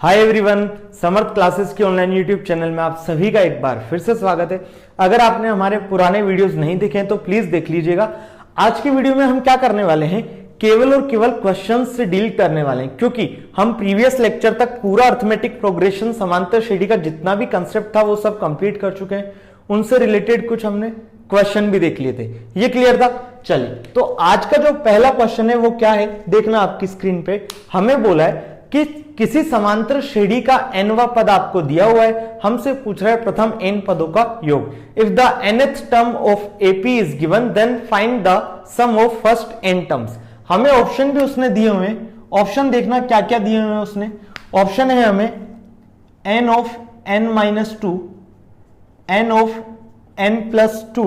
Hi everyone, समर्थ classes के online YouTube channel में आप सभी का एक बार फिर से स्वागत है। अगर आपने हमारे पुराने वीडियोस नहीं देखे हैं तो प्लीज देख लीजिएगा। आज की वीडियो में हम क्या करने वाले हैं, केवल और केवल क्वेश्चंस से डील करने वाले हैं, क्योंकि हम प्रीवियस लेक्चर तक पूरा अर्थमेटिक प्रोग्रेशन समांतर श्रेणी का जितना भी कंसेप्ट था वो सब कंप्लीट कर चुके हैं। उनसे रिलेटेड कुछ हमने क्वेश्चन भी देख लिए थे। ये क्लियर था? चलिए, तो आज का जो पहला क्वेश्चन है वो क्या है, देखना आपकी स्क्रीन पे। हमें बोला है कि किसी समांतर श्रेणी का nवां पद आपको दिया हुआ है, हमसे पूछ रहा है प्रथम n पदों का योग। If the nth term of AP is given then find the sum of first n terms. हमें ऑप्शन भी उसने दिए हुए हैं। ऑप्शन देखना क्या क्या दिए हुए हैं उसने। ऑप्शन है हमें n of n minus two, n of n plus two,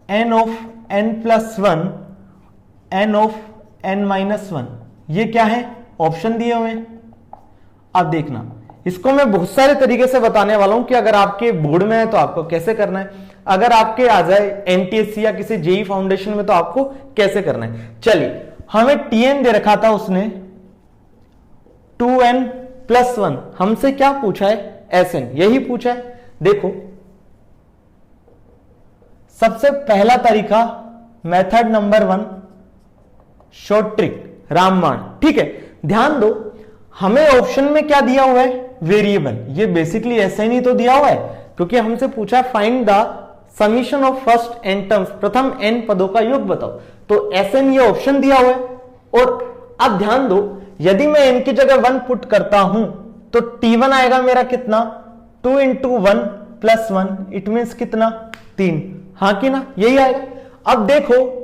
n of n plus one, n of n minus one. ये क्या है, ऑप्शन दिए हुए हैं। अब देखना, इसको मैं बहुत सारे तरीके से बताने वाला हूं कि अगर आपके बोर्ड में है तो आपको कैसे करना है, अगर आपके आ जाए एनटीएससी या किसी जेई फाउंडेशन में तो आपको कैसे करना है। चलिए, हमें टीएन दे रखा था उसने 2n प्लस वन, हमसे क्या पूछा है, एसएन, यही पूछा है। देखो, सबसे पहला तरीका मेथड नंबर 1, शॉर्ट ट्रिक, रामबाण। ठीक है, ध्यान दो, हमें ऑप्शन में क्या दिया हुआ है, वेरिएबल। ये बेसिकली ऐसे ही तो दिया हुआ है, क्योंकि हमसे पूछा है find the summation of first n terms, प्रथम n पदों का योग बताओ। तो एसएन ये ऑप्शन दिया हुआ है। और अब ध्यान दो, यदि मैं n की जगह 1 पुट करता हूं तो t1 आएगा मेरा कितना, 2 इंटू 1 प्लस 1, इट मीन्स कितना, 3। हाँ कि ना, यही आएगा। अब देखो,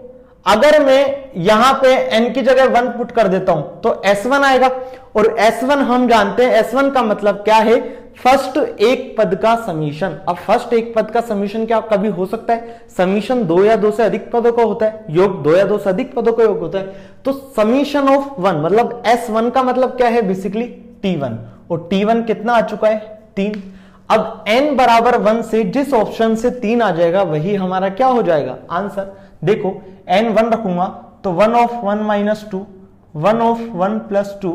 अगर मैं यहां पे n की जगह 1 पुट कर देता हूं तो s1 आएगा, और s1 हम जानते हैं, s1 का मतलब क्या है, फर्स्ट एक पद का समीशन। अब फर्स्ट एक पद का समीशन क्या कभी हो सकता है, समीशन 2 या 2 से अधिक पदों का होता है, योग 2 या 2 से अधिक पदों का योग होता है। तो समीशन ऑफ 1 मतलब s1 का मतलब क्या है, बेसिकली t1, और t1 कितना आ चुका है, 3। अब n बराबर 1 से जिस ऑप्शन से 3 आ जाएगा वही हमारा क्या हो जाएगा, आंसर। देखो, n 1 रखूंगा तो 1 of 1 minus 2, 1 of 1 plus 2,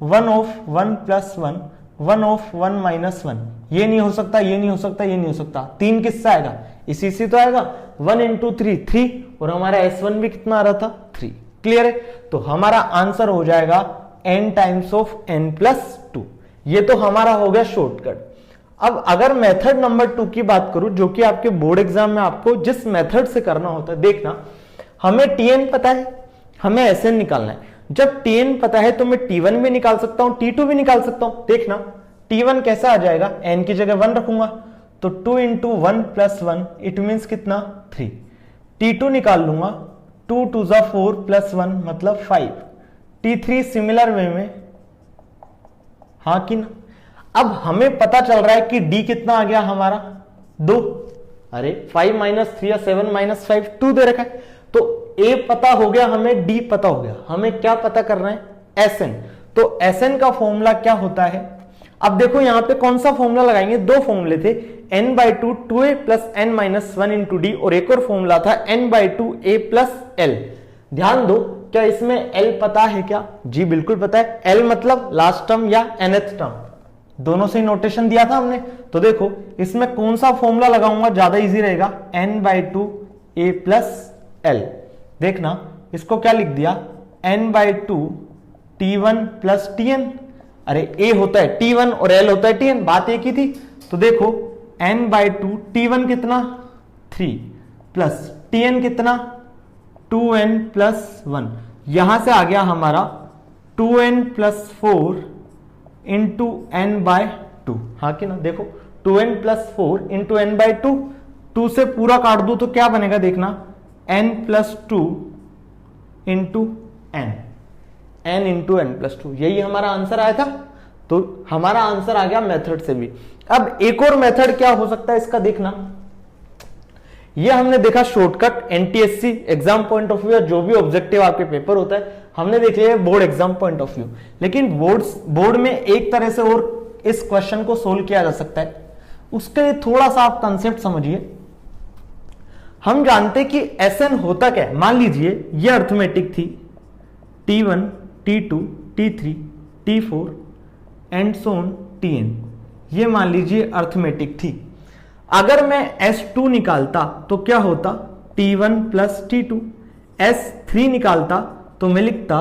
1 of 1 plus 1, 1 of 1 minus 1। ये नहीं हो सकता, ये नहीं हो सकता, ये नहीं हो सकता। 3 किससे आएगा, इसी से तो आएगा। 1 इंटू 3, 3, और हमारा s1 भी कितना आ रहा था, 3। क्लियर है? तो हमारा आंसर हो जाएगा n times of n plus 2। ये तो हमारा हो गया शॉर्टकट। अब अगर मेथड नंबर 2 की बात करूं, जो कि आपके बोर्ड एग्जाम में आपको जिस मेथड से करना होता है, देखना, हमें टीएन पता है, हमें एसएन निकालना है। जब टीएन पता है तो मैं टी1 भी निकाल सकता हूं, टी2 भी निकाल सकता हूं। देखना, टी1 कैसा आ जाएगा, एन की जगह 1 रखूंगा तो 2 इंटू 1 प्लस 1, इट मीन्स कितना, 3। टी2 निकाल लूंगा, 2 2 जा 4 प्लस 1 मतलब 5। टी3 सिमिलर वे में, हाँ कि ना। अब हमें पता चल रहा है कि डी कितना आ गया हमारा, 2। अरे 5 माइनस 3 या 7 माइनस 5, 2 दे रखा है। तो ए पता हो गया, हमें डी पता हो गया, हमें क्या पता करना है, एसएन। तो एसएन का फॉर्मूला क्या होता है, अब देखो यहां पे कौन सा फॉर्मूला लगाएंगे, 2 फॉर्मूले थे, n/2 2a plus n minus 1 into D, और एक और फॉर्मूला था n/2 a प्लस l। ध्यान दो, क्या इसमें l पता है क्या, जी बिल्कुल पता है। l मतलब लास्ट टर्म या nth टर्म, दोनों से नोटेशन दिया था हमने। तो देखो, इसमें कौन सा फॉर्मूला लगाऊंगा ज्यादा इजी रहेगा, n/2 a प्लस l। देखना, इसको क्या लिख दिया, n/2 t1 प्लस tn। अरे a होता है t1 और l होता है tn, बात एक ही थी। तो देखो, n/2 t1 कितना, 3 प्लस tn कितना, 2n प्लस 1। यहां से आ गया हमारा 2n प्लस 4 इंटू n/2। हाँ कि ना, देखो 2n प्लस 4 इंटू n/2, 2 से पूरा काट दो तो क्या बनेगा, देखना, n plus 2 into n, n into n plus 2। यही हमारा आंसर आया था। तो हमारा आंसर आ गया मेथड से भी। अब एक और मेथड क्या हो सकता है इसका, देखना, ये हमने देखा shortcut NTSC exam point of view, जो भी ऑब्जेक्टिव आपके पेपर होता है हमने देख लिया board exam point of view. लेकिन बोर्ड में एक तरह से और इस क्वेश्चन को सोल्व किया जा सकता है। उसके लिए थोड़ा सा आप कंसेप्ट समझिए। हम जानते कि एसएन होता क्या है, मान लीजिए ये अर्थमेटिक थी, T1 T2 T3 T4 and Son Tn। ये मान लीजिए अर्थमेटिक थी। अगर मैं S2 निकालता तो क्या होता, T1 प्लस T2। S3 निकालता तो मैं लिखता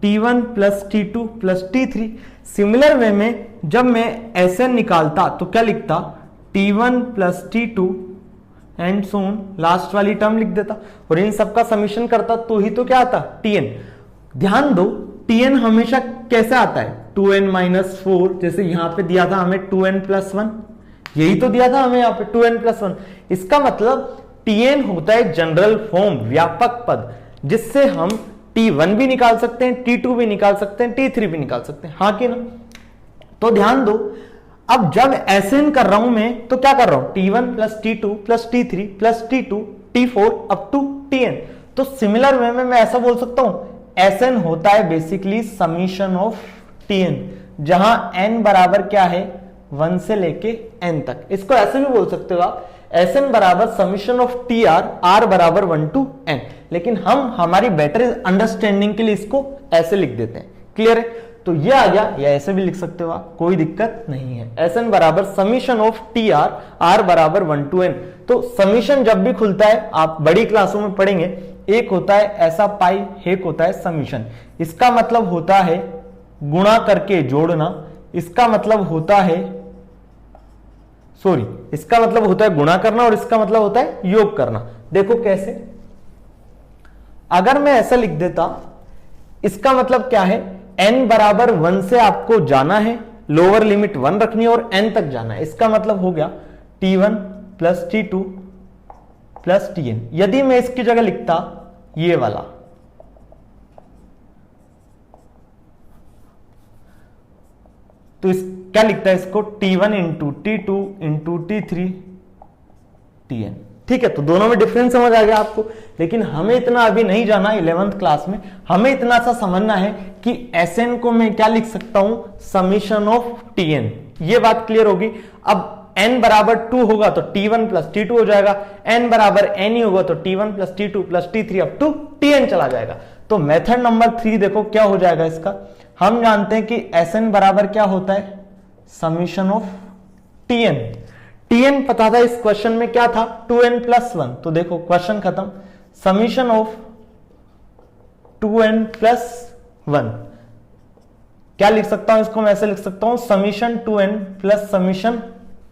T1 plus T2 plus T3। Similar way में जब मैं Sn निकालता तो क्या लिखता, T1 plus T2 and so on, last वाली टर्म लिख देता और इन सबका समीशन करता तो ही तो क्या आता, Tn। ध्यान दो Tn हमेशा कैसे आता है, 2n माइनस 4, जैसे यहां पे दिया था हमें 2n प्लस 1, यही तो दिया था हमें यहाँ पे 2n प्लस 1। इसका मतलब Tn होता है जनरल फॉर्म, व्यापक पद, जिससे हम T1 भी निकाल सकते हैं, T2 भी निकाल सकते हैं, T3 भी निकाल सकते हैं, हाँ कि ना। तो ध्यान दो, अब जब Sn कर रहा हूं मैं तो क्या कर रहा हूं, T1 plus T2 plus T3 plus T2 T4 up to Tn। तो सिमिलर वे में मैं ऐसा बोल सकता हूं, Sn होता है बेसिकली समीशन ऑफ Tn, जहां n बराबर क्या है, 1 से लेके n तक। इसको ऐसे भी बोल सकते हो आप, Sn बराबर समीशन ऑफ Tr, r बराबर 1 टू n। लेकिन हम हमारी बेटर अंडरस्टैंडिंग के लिए इसको ऐसे लिख देते हैं। क्लियर है, तो ये आ गया, या ऐसे भी लिख सकते हो आप, कोई दिक्कत नहीं है। Sn बराबर समीशन ऑफ Tr, r बराबर 1 टू n। तो समीशन जब भी खुलता है, आप बड़ी क्लासों में पढ़ेंगे, एक होता है ऐसा पाई, एक होता है समीशन। इसका मतलब होता है गुणा करके जोड़ना, इसका मतलब होता है इसका मतलब होता है गुणा करना, और इसका मतलब होता है योग करना। देखो कैसे, अगर मैं ऐसा लिख देता, इसका मतलब क्या है, n बराबर 1 से आपको जाना है, लोअर लिमिट 1 रखनी है और n तक जाना है। इसका मतलब हो गया T1 plus T2 plus Tn। यदि मैं इसकी जगह लिखता ये वाला, तो इस क्या लिखता है इसको, T1 into T2 into T3 Tn। ठीक है, तो दोनों में डिफरेंस समझ आ गया आपको। लेकिन हमें इतना अभी नहीं जाना 11th क्लास में, हमें इतना सा समझना है कि Sn को मैं क्या लिख सकता हूं, समीशन ऑफ Tn। ये बात क्लियर होगी। अब n बराबर 2 होगा तो T1 प्लस T2 हो जाएगा, n बराबर n ही होगा तो T1 plus T2 plus T3 up to Tn चला जाएगा। तो मेथड नंबर 3 देखो क्या हो जाएगा इसका। हम जानते हैं कि Sn बराबर क्या होता है, समीशन ऑफ Tn। Tn पता था, इस क्वेश्चन में क्या था, 2n प्लस 1। तो देखो क्वेश्चन खत्म, समीशन ऑफ 2n प्लस 1। क्या लिख सकता हूं इसको, मैं ऐसे लिख सकता हूं, समीशन 2n प्लस समीशन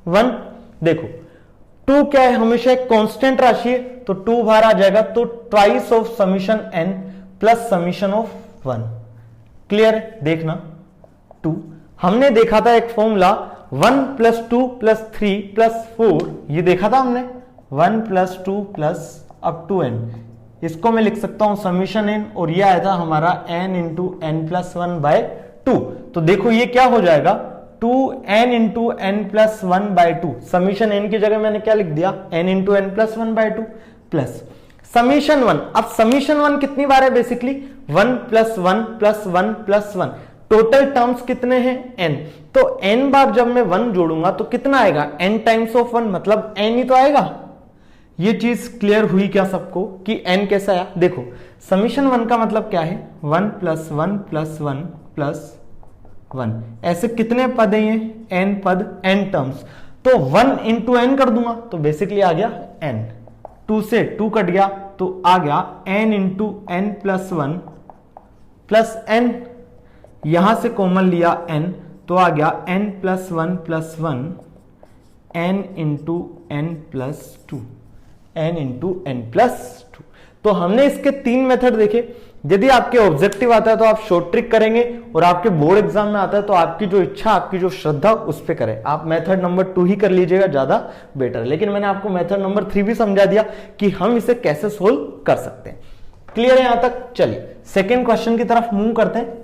1। देखो 2 क्या है, हमेशा एक कांस्टेंट राशि है, तो 2 बाहर आ जाएगा, तो twice of summation n plus summation of 1। Clear है, देखना 2 हमने देखा था एक फॉर्मूला 1 प्लस 2 प्लस 3 प्लस 4, ये देखा था हमने, 1 plus 2 plus up to n। इसको मैं लिख सकता हूं समीशन n, और ये आया था हमारा n into n plus 1 by 2। तो देखो ये क्या हो जाएगा, 2n into n plus 1 by 2। Summation n की जगह मैंने क्या लिख दिया, n into n plus 1 by 2 plus summation 1। अब समीशन 1 कितनी बार है, basically 1 plus 1 plus 1 plus 1। Total terms कितने हैं, n। तो n बार जब मैं 1 जोड़ूंगा तो कितना आएगा, n टाइम्स ऑफ 1, मतलब n ही तो आएगा। ये चीज क्लियर हुई क्या सबको कि n कैसा आया। देखो समीशन 1 का मतलब क्या है, 1 प्लस 1 प्लस 1 प्लस 1। ऐसे कितने पद हैं, n पद, n टर्म्स। तो 1 इंटू n कर दूंगा तो बेसिकली आ गया n। 2 से 2 कट गया तो आ गया n into n plus 1 plus n। यहां से कॉमन लिया n तो आ गया n plus 1 plus 1 n into n plus 2, n into n plus 2। तो हमने इसके 3 मेथड देखे। यदि आपके ऑब्जेक्टिव आता है तो आप शॉर्ट ट्रिक करेंगे, और आपके बोर्ड एग्जाम में आता है तो आपकी जो इच्छा, आपकी जो श्रद्धा उस पर करें। आप मेथड नंबर 2 ही कर लीजिएगा, ज्यादा बेटर। लेकिन मैंने आपको मेथड नंबर 3 भी समझा दिया कि हम इसे कैसे सोल्व कर सकते हैं। क्लियर है यहां तक। चलिए सेकेंड क्वेश्चन की तरफ मूव करते हैं।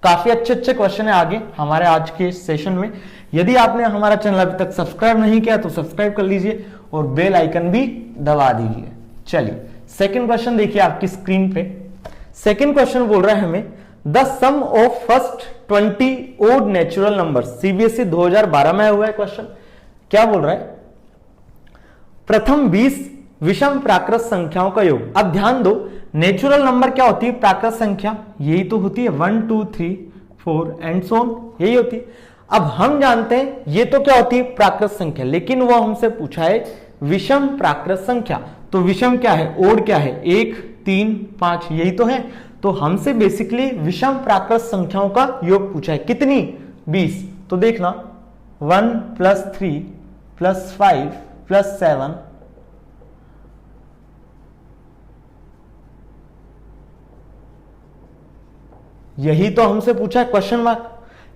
काफी अच्छे अच्छे क्वेश्चन है आगे हमारे आज के सेशन में। यदि आपने हमारा चैनल अभी तक सब्सक्राइब नहीं किया तो सब्सक्राइब कर लीजिए और बेल आइकन भी दबा दीजिए। चलिए सेकंड क्वेश्चन देखिए आपकी स्क्रीन पे। सेकंड क्वेश्चन बोल रहा है हमें, the sum of first 20 odd natural number. CBSE 2012 में आया हुआ है क्वेश्चन। क्या बोल रहा है, प्रथम 20 विषम प्राकृत संख्याओं का योग। अब ध्यान दो, नेचुरल नंबर क्या होती है, प्राकृत संख्या, यही तो होती है 1 2 3 4 एंड सो ऑन, यही होती है। अब हम जानते हैं ये तो क्या होती है, प्राकृत संख्या, लेकिन वो हमसे पूछा है विषम प्राकृत संख्या। तो विषम क्या है, ओड क्या है, 1 3 5, यही तो है। तो हमसे बेसिकली विषम प्राकृत संख्याओं का योग पूछा है, कितनी, 20। तो देखना 1 + 3 + 5 + 7 यही तो हमसे पूछा है, क्वेश्चन मार्क।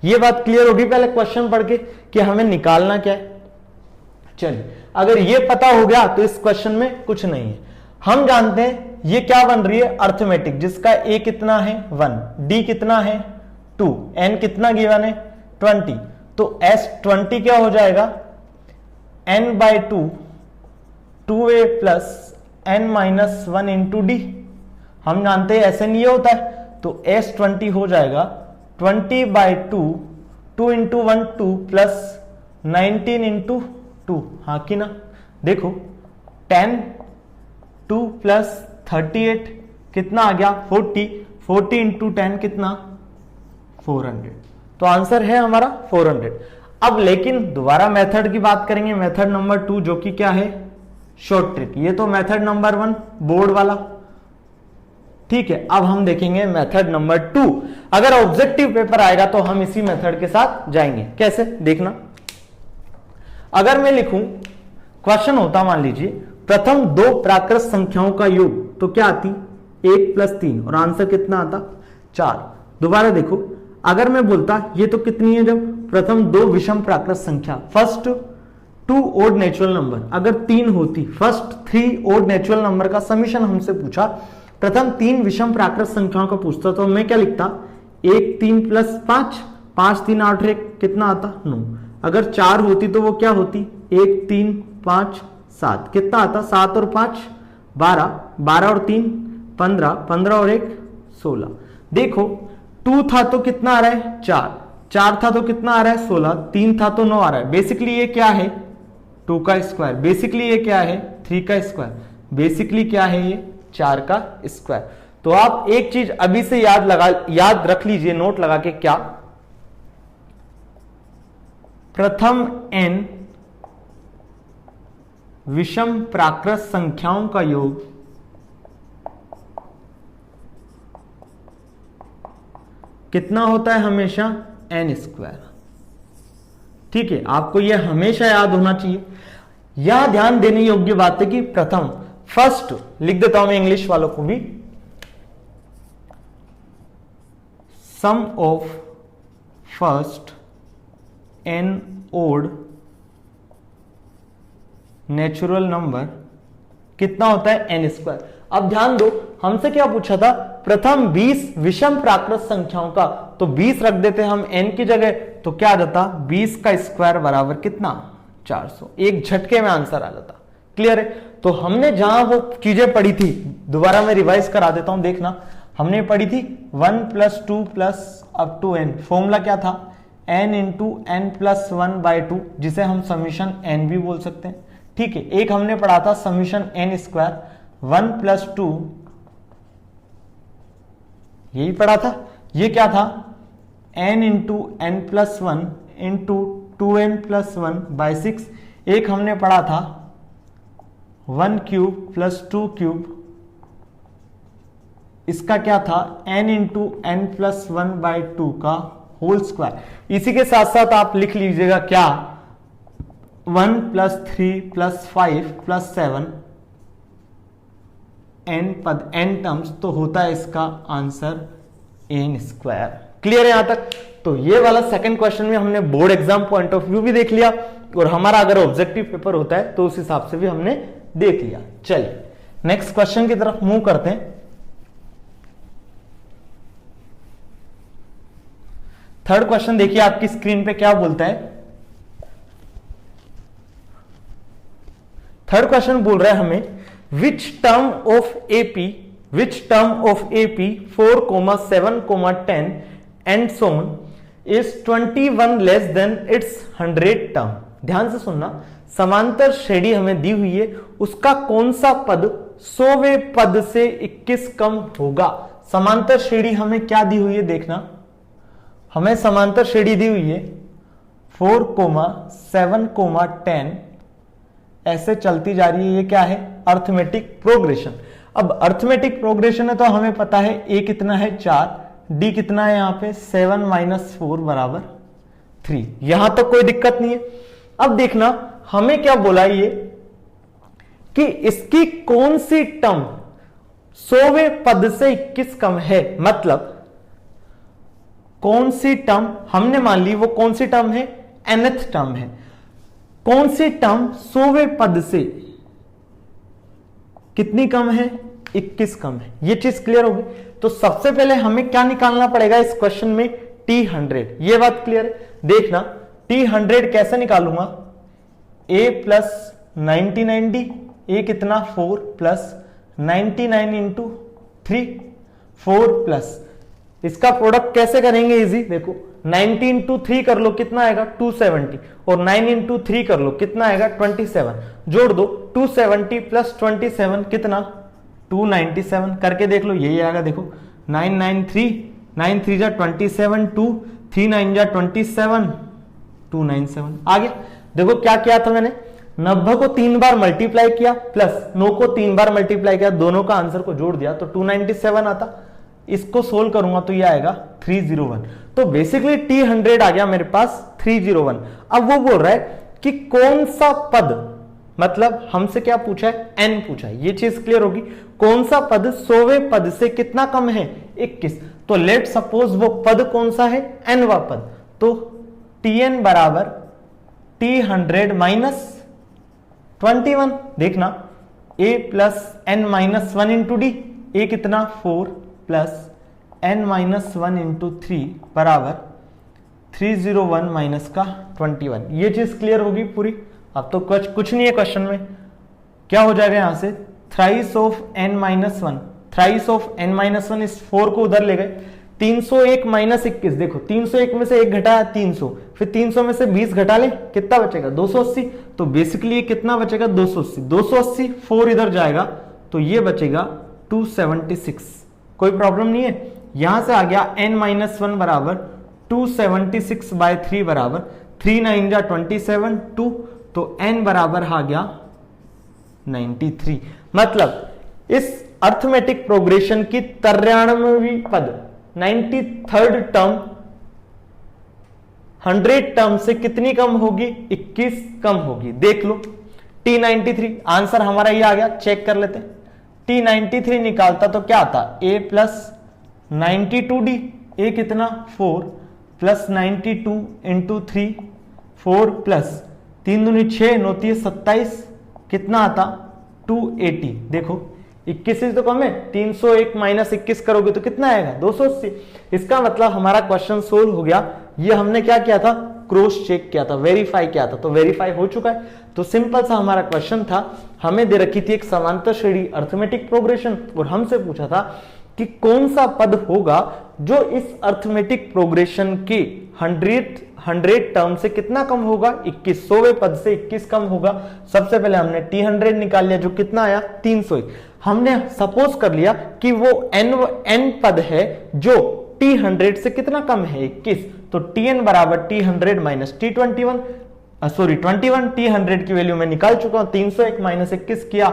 ये बात क्लियर होगी पहले क्वेश्चन पढ़ के कि हमें निकालना क्या है। चलिए, अगर ये पता हो गया तो इस क्वेश्चन में कुछ नहीं है। हम जानते हैं ये क्या बन रही है, अर्थमेटिक, जिसका a कितना है 1, d कितना है 2, n कितना गिवन है 20। तो s 20 क्या हो जाएगा, n/2 2a + n-1 into D. हम जानते हैं ऐसे नहीं होता है, तो s 20 हो जाएगा 20/2 2 इंटू 1 2 प्लस 19 इंटू 2, हाँ कि ना। देखो 10 2 प्लस 38 कितना आ गया 40, 40 इंटू 10 कितना 400। तो आंसर है हमारा 400। अब लेकिन दोबारा मेथड की बात करेंगे, मेथड नंबर 2, जो कि क्या है, शॉर्ट ट्रिक। ये तो मेथड नंबर 1 बोर्ड वाला, ठीक है। अब हम देखेंगे मेथड नंबर 2। अगर ऑब्जेक्टिव पेपर आएगा तो हम इसी मेथड के साथ जाएंगे। कैसे, देखना। अगर मैं लिखूं, क्वेश्चन होता मान लीजिए प्रथम 2 प्राकृत संख्याओं का योग, तो क्या आती 1 + 3, और आंसर कितना आता 4। दोबारा देखो, अगर मैं बोलता ये तो कितनी है, जब प्रथम 2 विषम प्राकृत संख्या, फर्स्ट 2 ओड नेचुरल नंबर, अगर 3 होती, फर्स्ट 3 ओड नेचुरल नंबर का समीशन हमसे पूछा, प्रथम 3 विषम प्राकृत संख्याओं का पूछता, तो मैं क्या लिखता, 1 3 + 5, 5 3 8 1 कितना आता 9। अगर 4 होती तो वो क्या होती, 1 3 5 7 कितना आता, 7 और 5 12, 12 और 3 15, 15 और 1 16। देखो 2 था तो कितना आ रहा है 4, 4 था तो कितना आ रहा है 16, 3 था तो 9 आ रहा है। बेसिकली ये क्या है 2 का स्क्वायर, बेसिकली ये क्या है 3 का स्क्वायर, बेसिकली क्या है ये 4 का स्क्वायर। तो आप एक चीज अभी से याद रख लीजिए, नोट लगा के, क्या, प्रथम n विषम प्राकृत संख्याओं का योग कितना होता है हमेशा n²। ठीक है, आपको यह हमेशा याद होना चाहिए। यह ध्यान देने योग्य बात है कि प्रथम, फर्स्ट लिख देता हूं मैं इंग्लिश वालों को भी, sum of first n odd natural number कितना होता है n²। अब ध्यान दो, हमसे क्या पूछा था, प्रथम 20 विषम प्राकृत संख्याओं का, तो 20 रख देते हम n की जगह, तो क्या आ जाता 20 का स्क्वायर बराबर कितना 400। एक झटके में आंसर आ जाता। क्लियर है। तो हमने जहां वो चीजें पढ़ी थी, दोबारा मैं रिवाइज करा देता हूं, देखना। हमने पढ़ी थी 1 + 2 + अप टू n, फॉर्मूला क्या था, n × n+1/2, जिसे हम समीशन n भी बोल सकते हैं। ठीक है, एक हमने पढ़ा था समीशन n², 1 + 2, यही पढ़ा था। ये क्या था, n × n+1 × 2n+1/6। एक हमने पढ़ा था 1³ + 2³, इसका क्या था, n × n+1/2 का होल स्क्वायर। इसी के साथ साथ आप लिख लीजिएगा क्या, 1 + 3 + 5 + 7 n पद, n टर्म्स, तो होता है इसका आंसर n²। क्लियर है यहां तक। तो ये वाला सेकंड क्वेश्चन में हमने board exam point of view भी देख लिया, और हमारा अगर ऑब्जेक्टिव पेपर होता है तो उस हिसाब से भी हमने देख लिया। चलिए नेक्स्ट क्वेश्चन की तरफ मूव करते हैं। थर्ड क्वेश्चन देखिए आपकी स्क्रीन पे क्या बोलता है। थर्ड क्वेश्चन बोल रहा है हमें, which term of AP 4, 7, 10 and so on is 21 less than it's 100 term. ध्यान से सुनना, समांतर श्रेणी हमें दी हुई है, उसका कौन सा पद 100वें पद से 21 कम होगा। समांतर श्रेणी हमें क्या दी हुई है, देखना, हमें समांतर श्रेणी दी हुई है 4, 7, 10 ऐसे चलती जा रही है। ये क्या है? Arithmetic progression. अब अर्थमेटिक प्रोग्रेशन है तो हमें पता है ए कितना है 4, डी कितना है यहाँ पे 7 - 4 = 3। यहां तक कोई दिक्कत नहीं है। अब देखना हमें क्या बोला ये कि इसकी कौन सी टर्म 100वें पद से 21 कम है। मतलब कौन सी टर्म हमने मान ली, वो कौन सी टर्म है? nth टर्म है। कौन सी टर्म 100वें पद से कितनी कम है? 21 कम है। ये चीज क्लियर होगी। तो सबसे पहले हमें क्या निकालना पड़ेगा इस क्वेश्चन में? T100। ये बात क्लियर है। देखना T100 कैसे निकालूंगा? a + 99d, a कितना 4 + 99 × 3, 4 प्लस इसका प्रोडक्ट कैसे करेंगे? इजी, देखो 90 × 3 कर लो, कितना आएगा? 270, और 9 × 3 कर लो, कितना आएगा? 27। जोड़ दो 270 + 27 कितना? 297। करके देख लो, यही आएगा। देखो 993, 9 3 जा 27, 2 3 9 जा 27, 297 आ गया। देखो क्या किया था मैंने? 90 को 3 बार मल्टीप्लाई किया प्लस 9 को 3 बार मल्टीप्लाई किया, दोनों का आंसर को जोड़ दिया तो 297 आता। इसको सोल्व करूंगा तो ये आएगा 301। तो बेसिकली T100 आ गया मेरे पास 301। अब वो बोल रहा है कि कौन सा पद, मतलब हमसे क्या पूछा है? n पूछा है। ये चीज क्लियर होगी। कौन सा पद 100वें पद से कितना कम है? 21। तो लेट सपोज वो पद कौन सा है? nवा पद। तो Tn = T100 - 21। देखना a + n - 1 × d, a कितना 4 + n - 1 × 3 = 301 - का 21। ये चीज क्लियर होगी पूरी। अब तो कुछ नहीं है क्वेश्चन में। क्या हो जाएगा यहां से? Thrice of n - 1, thrice of n - 1 इस 4 को उधर ले गए। 301 - 21, देखो 301 में से 1 घटाया 300, फिर 300 में से 20 घटा ले, कितना बचेगा? 280। तो बेसिकली ये कितना बचेगा? 280। 280 4 इधर जाएगा तो ये बचेगा 276। कोई प्रॉब्लम नहीं है। यहां से आ गया n - 1 = 276/3 = 3 9 जा 27, 2, तो n बराबर आ गया 93। मतलब इस अर्थमेटिक प्रोग्रेशन की 93वीं पद 93rd टर्म 100 टर्म से कितनी कम होगी? 21 कम होगी। देख लो T93 आंसर हमारा ये आ गया। चेक कर लेते हैं। T93 निकालता तो क्या आता? a + 92d, a कितना 4 + 92 × 3, 4 प्लस 3 दूनी 6, 9 3 27, कितना आता? 280। देखो 21 से तो कम है। 301 - 21 करोगे तो कितना आएगा? 280। इसका मतलब हमारा क्वेश्चन सोल्व हो गया। ये हमने क्या किया था? क्रॉस चेक किया था, वेरीफाई किया था, तो वेरीफाई हो चुका है। तो सिंपल सा हमारा क्वेश्चन था। हमें दे रखी थी एक समांतर श्रेणी अर्थमेटिक प्रोग्रेशन और हमसे पूछा था कि कौन सा पद होगा जो इस अर्थमेटिक प्रोग्रेशन के 100 टर्म से कितना कम होगा? 21। 100वें पद से 21 कम होगा। सबसे पहले हमने T100 निकाल लिया, जो कितना आया? 301। हमने सपोज कर लिया कि वो n पद है जो T100 से कितना कम है? 21। तो Tn = T100 - T21, sorry 21। T100 की वैल्यू मैं निकाल चुका हूं। 301 - 21 किया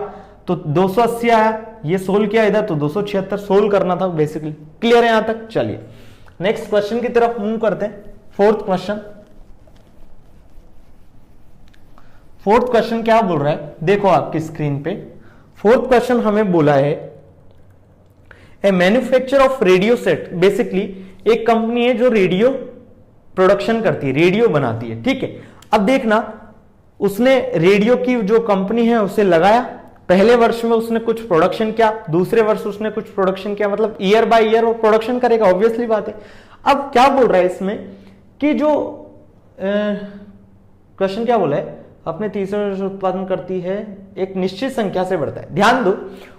तो 280 आया। ये सोल्व किया इधर तो 276 सोल्व करना था बेसिकली। क्लियर है यहां तक? चलिए नेक्स्ट क्वेश्चन की तरफ मूव करते हैं। फोर्थ क्वेश्चन क्या बोल रहा है? देखो आपकी स्क्रीन पे फोर्थ क्वेश्चन हमें बोला है a manufacture of radio set. Basically एक कंपनी है जो रेडियो प्रोडक्शन करती है, रेडियो बनाती है। ठीक है, अब देखना उसने रेडियो की जो कंपनी है उसे लगाया। पहले वर्ष में उसने कुछ प्रोडक्शन किया, दूसरे वर्ष उसने कुछ प्रोडक्शन किया, मतलब ईयर बाय ईयर वो प्रोडक्शन करेगा, ऑब्वियसली बात है। अब क्या बोल रहा है इसमें कि जो क्वेश्चन क्या बोला है? अपने तीसरे वर्ष उत्पादन करती है एक निश्चित संख्या से बढ़ता है। ध्यान दो,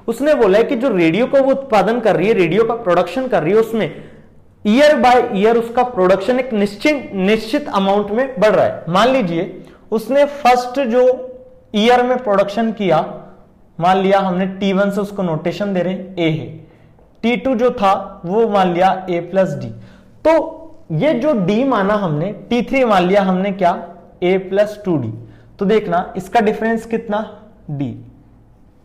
उसने बोला है कि जो रेडियो को वो उत्पादन कर रही है, रेडियो का प्रोडक्शन कर रही है, उसमें ईयर बाय ईयर उसका प्रोडक्शन एक निश्चित अमाउंट में बढ़ रहा है। मान लीजिए उसने फर्स्ट जो ईयर में प्रोडक्शन किया, मान लिया हमने T1 से उसको नोटेशन दे रहे हैं A है, T2 जो था वो मान लिया A + D। तो ये जो d माना हमने, T3 मान लिया हमने क्या, a प्लस 2d। तो देखना इसका डिफरेंस कितना, d,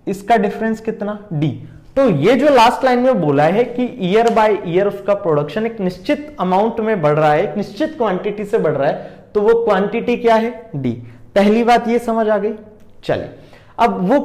इसका डिफरेंस कितना, d। तो ये जो लास्ट लाइन में बोला है कि ईयर बाय ईयर उसका प्रोडक्शन एक निश्चित अमाउंट में बढ़ रहा है, एक निश्चित क्वांटिटी से बढ़ रहा है, तो वो क्वांटिटी क्या है, d। पहली बात ये समझ आ गई। चलिए अब वो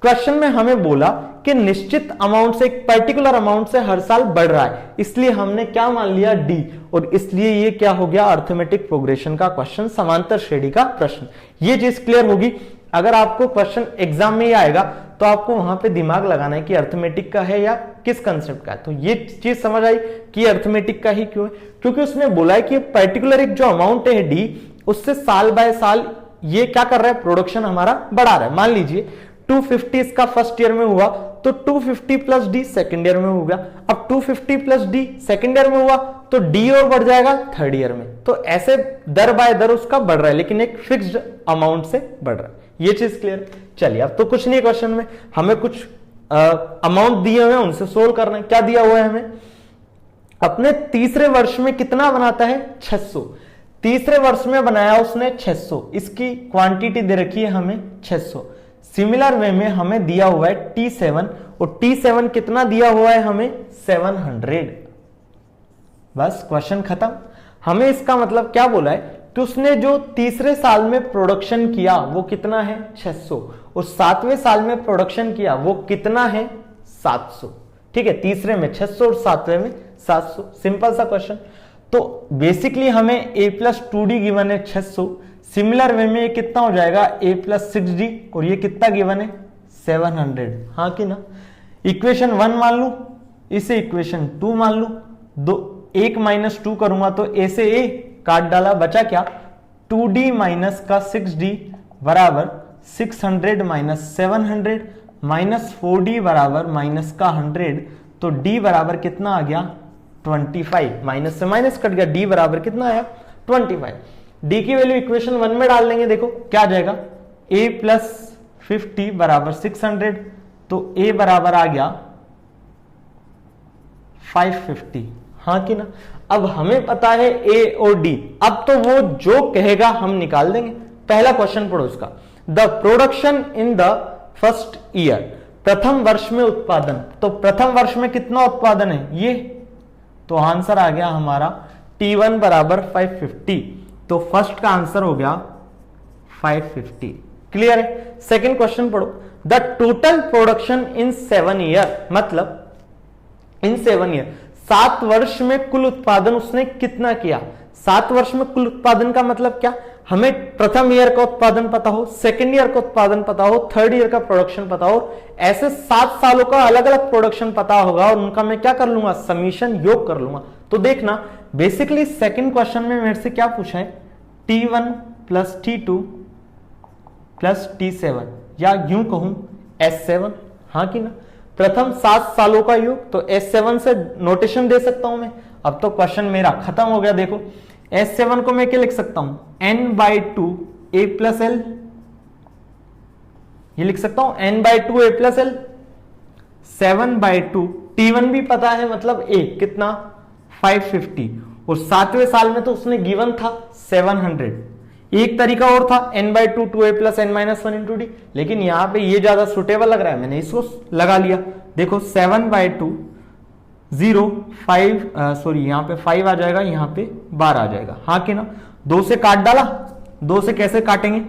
क्वेश्चन में हमें बोला कि निश्चित अमाउंट से, एक पर्टिकुलर अमाउंट से हर साल बढ़ रहा है, इसलिए हमने क्या मान लिया, d, और इसलिए ये क्या हो गया, अर्थमेटिक प्रोग्रेशन का क्वेश्चन, समांतर श्रेणी का प्रश्न। ये चीज क्लियर होगी। अगर आपको क्वेश्चन एग्जाम में ही आएगा तो आपको वहां पे दिमाग लगाना है कि अर्थमेटिक का है या किस कंसेप्ट का है। तो ये चीज समझ आई कि अर्थमेटिक का ही क्यों है, क्योंकि उसने बोला है कि पर्टिकुलर एक जो अमाउंट है d, उससे साल बाय साल ये क्या कर रहा है, प्रोडक्शन हमारा बढ़ा रहा है। मान लीजिए 250 इसका फर्स्ट ईयर में हुआ, तो 250 प्लस डी सेकेंड ईयर में होगा। अब 250 प्लस डी सेकेंड ईयर में हुआ तो डी और बढ़ जाएगा थर्ड ईयर में। तो ऐसे दर बाय दर उसका बढ़ रहा है, लेकिन एक फिक्स्ड अमाउंट से बढ़ रहा है। ये चीज क्लियर। चलिए अब तो कुछ नहीं, क्वेश्चन में हमें कुछ अमाउंट दिए हुए हैं, उनसे सोल्व करना है। क्या दिया हुआ है हमें, अपने तीसरे वर्ष में कितना बनाता है, 600। तीसरे वर्ष में बनाया उसने 600, इसकी क्वांटिटी दे रखी है हमें 600। सिमिलर वे में हमें दिया हुआ है T7, और T7 कितना दिया हुआ है हमें, 700। बस क्वेश्चन खत्म। हमें इसका मतलब क्या बोला है कि उसने जो तीसरे साल में प्रोडक्शन किया वो कितना है, 600, और सातवें साल में प्रोडक्शन किया वो कितना है, 700। ठीक है, तीसरे में 600 और सातवें में 700। सिंपल सा क्वेश्चन। तो बेसिकली हमें a प्लस 2d गिवन है 600। सिमिलर वे में ये कितना हो जाएगा, a प्लस 6d, और ये कितना गिवन है, 700। हाँ कि ना। इक्वेशन 1 मान लू, इसे इक्वेशन 2 मान लू, दो 1 माइनस 2 करूंगा तो a से a काट डाला, बचा क्या, 2d माइनस का 6d बराबर 600 माइनस 700 माइनस 4d बराबर माइनस का 100। तो d बराबर कितना आ गया, 25। माइनस से माइनस कट गया, d बराबर कितना आया, 25। d की वैल्यू इक्वेशन 1 में डाल देंगे, देखो क्या आ जाएगा, a प्लस 50 बराबर 600, तो a बराबर आ गया 550। हाँ कि ना। अब हमें पता है a और d, अब तो वो जो कहेगा हम निकाल देंगे। पहला क्वेश्चन पढ़ो उसका, the production in the first year, प्रथम वर्ष में उत्पादन। तो प्रथम वर्ष में कितना उत्पादन है ये, तो आंसर आ गया हमारा T1 बराबर 550। तो फर्स्ट का आंसर हो गया 550। क्लियर है। सेकंड क्वेश्चन पढ़ो, the total production in 7 year, मतलब इन 7 ईयर, 7 वर्ष में कुल उत्पादन उसने कितना किया। 7 वर्ष में कुल उत्पादन का मतलब क्या, हमें प्रथम ईयर का उत्पादन पता हो, सेकंड ईयर का उत्पादन पता हो, थर्ड ईयर का प्रोडक्शन पता हो, ऐसे 7 सालों का अलग अलग प्रोडक्शन पता होगा, और उनका मैं क्या कर लूंगा, समीशन, योग कर लूंगा। तो देखना बेसिकली सेकंड क्वेश्चन में मेरे से क्या पूछा है, T1 plus T2 plus T7, या यूं कहूं S7। हाँ कि ना। प्रथम 7 सालों का योग, तो S7 से नोटेशन दे सकता हूं मैं। अब तो क्वेश्चन मेरा खत्म हो गया। देखो S7 को मैं क्या लिख सकता हूं, n/2 a प्लस एल, ये लिख सकता हूं n/2 a plus L. 7/2 T1 भी पता है, मतलब a कितना, 550, और 7वें साल में तो उसने गिवन था 700। एक तरीका और था n/2 2a plus n minus 1 into D, लेकिन यहां पे ये ज्यादा सुटेबल लग रहा है, मैंने इसको लगा लिया। देखो 7/2 0 5 सॉरी यहाँ पे 5 आ जाएगा, यहाँ पे 12 आ जाएगा। हाँ कि ना। 2 से काट डाला, 2 से कैसे काटेंगे,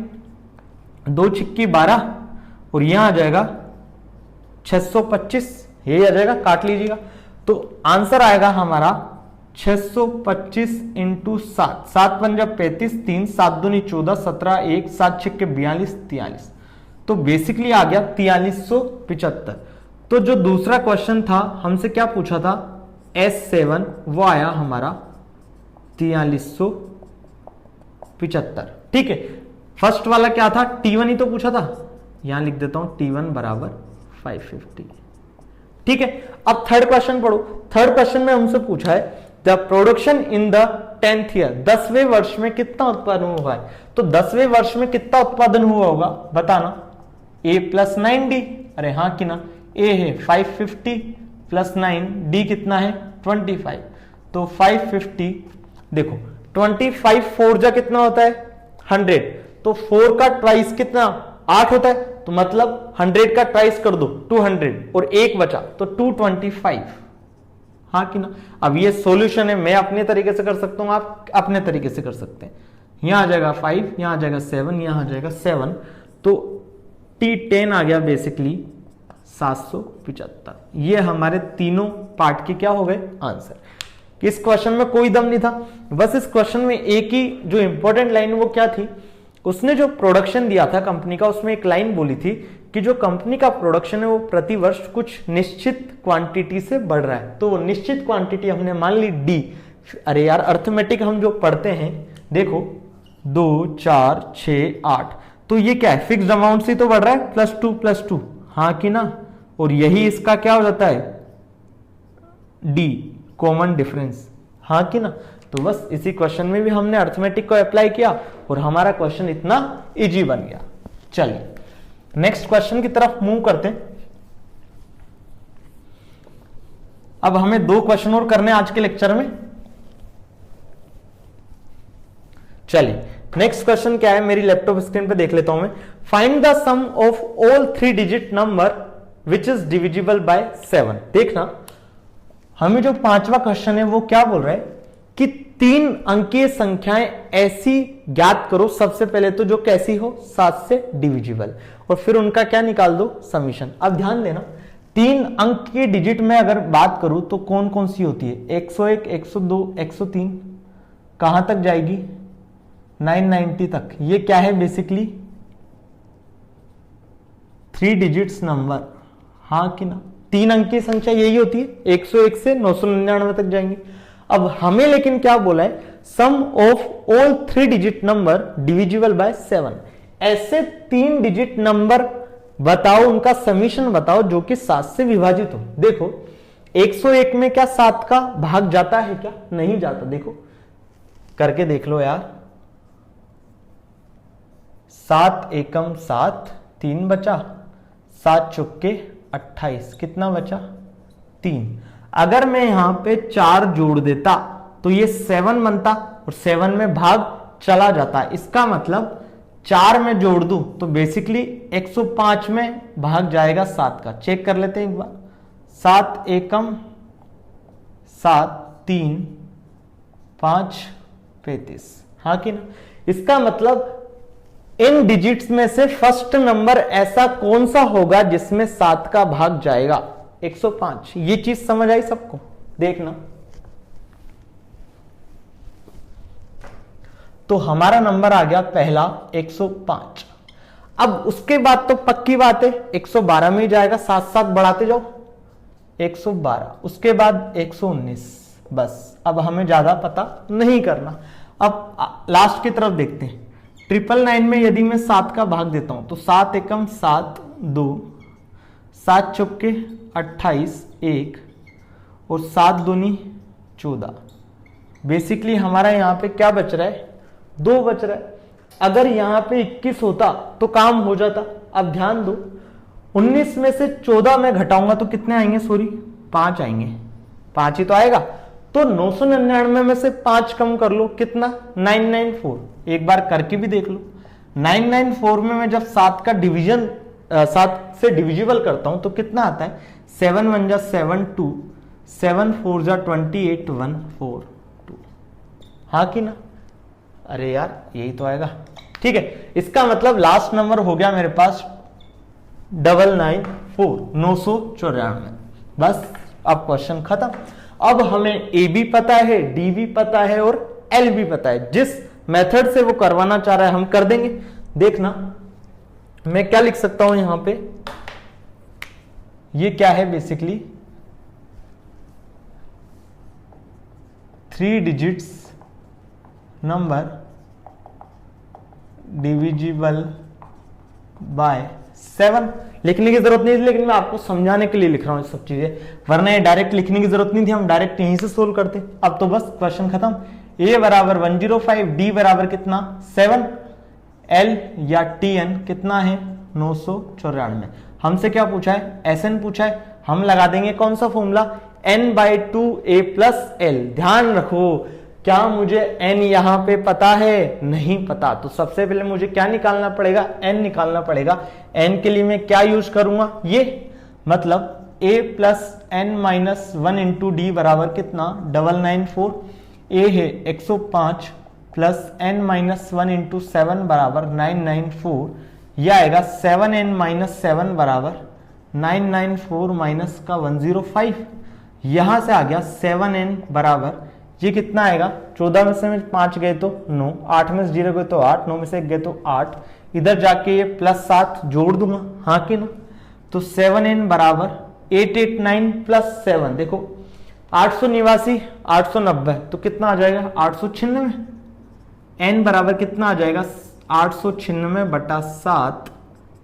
2 छिक्की 12, और यहां आ जाएगा 625, ये आ जाएगा, काट लीजिएगा। तो आंसर आएगा हमारा 625 इंटू 7, 7 पंजा 35, 3 7 दूनी 14, 17 1 7 छिक्के 42 43। तो बेसिकली आ गया 4375। तो जो दूसरा क्वेश्चन था, हमसे क्या पूछा था, S7, वो आया हमारा 4375। ठीक है। फर्स्ट वाला क्या था, T1 ही तो पूछा था, यहां लिख देता हूं T1 बराबर 550। ठीक है। अब थर्ड क्वेश्चन पढ़ो। थर्ड क्वेश्चन में हमसे पूछा है the production in the 10th year, 10वें वर्ष में कितना उत्पादन हुआ है। तो 10वें वर्ष में कितना उत्पादन हुआ होगा बताना, a प्लस 9d, अरे हाँ कि ना, a है 550 प्लस 9, d कितना है 25। तो 550 देखो 25 4 जा कितना होता है 100, तो 4 का ट्वाइस कितना 8 होता है, तो मतलब 100 का ट्वाइस कर दो 200 और एक बचा तो 225। हाँ कि ना। अब ये सॉल्यूशन है, मैं अपने तरीके से कर सकता हूं, आप अपने तरीके से कर सकते हैं। यहां आ जाएगा 5, यहां आ जाएगा 7, यहां आ जाएगा 7, तो T10 आ गया बेसिकली 775। ये हमारे तीनों पार्ट के क्या हो गए आंसर। इस क्वेश्चन में कोई दम नहीं था, बस इस क्वेश्चन में एक ही जो इंपॉर्टेंट लाइन वो क्या थी, उसने जो प्रोडक्शन दिया था कंपनी का, उसमें एक लाइन बोली थी कि जो कंपनी का प्रोडक्शन है वो प्रति वर्ष कुछ निश्चित क्वांटिटी से बढ़ रहा है, तो वो निश्चित क्वांटिटी हमने मान ली डी। अरे यार अर्थमेटिक हम जो पढ़ते हैं, देखो 2 4 6 8, तो ये क्या है फिक्स्ड अमाउंट से तो बढ़ रहा है +2 हाँ कि ना, और यही इसका क्या हो जाता है डी कॉमन डिफरेंस, हाँ कि ना। तो बस इसी क्वेश्चन में भी हमने अर्थमेटिक को अप्लाई किया और हमारा क्वेश्चन इतना इजी बन गया। चलिए नेक्स्ट क्वेश्चन की तरफ मूव करते हैं। अब हमें 2 क्वेश्चन और करने आज के लेक्चर में। चलिए नेक्स्ट क्वेश्चन क्या है, मेरी लैपटॉप स्क्रीन पे देख लेता हूं मैं। Find the sum of all 3 digit number which is divisible by 7। देखना हमें जो 5वां क्वेश्चन है वो क्या बोल रहा है कि 3 अंकीय संख्याएं ऐसी ज्ञात करो, सबसे पहले तो जो कैसी हो 7 से डिविजिबल, और फिर उनका क्या निकाल दो समीशन। अब ध्यान देना 3 अंक के डिजिट में अगर बात करूं तो कौन कौन सी होती है, 101 102 103, कहां तक जाएगी 990 तक। ये क्या है बेसिकली 3 डिजिट्स नंबर, हाँ कि ना। 3 अंक की संख्या यही होती है, 101 से 999 तक जाएंगे। अब हमें लेकिन क्या बोला है, sum of all 3 digit number divisible by 7। ऐसे 3 डिजिट नंबर बताओ, उनका समीशन बताओ जो कि 7 से विभाजित हो। देखो 101 में क्या 7 का भाग जाता है क्या, नहीं जाता, देखो करके देख लो यार। 7 एकम 7, 3 बचा, 7 चुक्के 28, कितना बचा 3। अगर मैं यहां पे 4 जोड़ देता तो ये 7 बनता और 7 में भाग चला जाता, इसका मतलब 4 में जोड़ दूं तो बेसिकली 105 में भाग जाएगा 7 का। चेक कर लेते हैं एक बार, 7 एकम 7, 3 5 35, हाँ कि ना। इसका मतलब इन डिजिट्स में से फर्स्ट नंबर ऐसा कौन सा होगा जिसमें 7 का भाग जाएगा 105। ये चीज समझ आई सबको, देखना। तो हमारा नंबर आ गया पहला 105। अब उसके बाद तो पक्की बात है 112 में ही जाएगा, साथ साथ बढ़ाते जाओ 112, उसके बाद 119। बस अब हमें ज्यादा पता नहीं करना। अब लास्ट की तरफ देखते हैं। 999 में यदि मैं 7 का भाग देता हूं तो 7 एकम 7 2, 7 चौके 28 1 और 7 दूनी 14। बेसिकली हमारा यहां पे क्या बच रहा है 2 बच रहा है। अगर यहां पे 21 होता तो काम हो जाता। अब ध्यान दो 19 में से 14 में घटाऊंगा तो कितने आएंगे, सॉरी 5 आएंगे, 5 ही तो आएगा। तो 999 में से 5 कम कर लो, कितना 994। एक बार करके भी देख लो। 994 में मैं जब 7 का डिवीजन 7 से डिविजिबल करता हूं तो कितना आता है 7 1 जा 7 2, 7 4 जा 28 1 4 2, हाँ कि ना। अरे यार यही तो आएगा, ठीक है। इसका मतलब लास्ट नंबर हो गया मेरे पास 994। बस अब क्वेश्चन खत्म। अब हमें ए भी पता है, डी भी पता है और एल भी पता है। जिस मेथड से वो करवाना चाह रहा है हम कर देंगे। देखना मैं क्या लिख सकता हूं यहां पे, ये क्या है basically 3 digits number divisible by 7। लिखने की जरूरत नहीं थी, लेकिन मैं आपको समझाने के लिए लिख रहा हूं सब चीजें, वरना ये डायरेक्ट लिखने की जरूरत नहीं थी, हम डायरेक्ट यहीं से सोल्व करते। अब तो बस क्वेश्चन खत्म। ए बराबर 105, डी बराबर कितना 7, एल या टी एन कितना है 994। हमसे क्या पूछा है, एस एन पूछा है। हम लगा देंगे कौन सा फॉर्मूला, n/2 a + l। ध्यान रखो क्या मुझे n यहां पे पता है? नहीं पता। तो सबसे पहले मुझे क्या निकालना पड़ेगा? n निकालना पड़ेगा। n के लिए मैं क्या यूज करूंगा? ये मतलब a plus n minus 1 into D बराबर कितना? 994। a है 105 प्लस n माइनस 1 इंटू 7 बराबर 994। यह आएगा 7n माइनस 7 बराबर 994 माइनस का 105। यहां से आ गया 7n बराबर, ये कितना आएगा? 14 में से 5 गए तो 9, 8 में से 0 गए तो 8, 9 में से 1 गए तो 8। इधर जाके ये प्लस 7 जोड़ दूंगा, हाँ कि ना? तो 7n बराबर 889 प्लस 7, देखो 889 890, तो कितना आ जाएगा? 896। n बराबर कितना आ जाएगा? 896 बटा 7,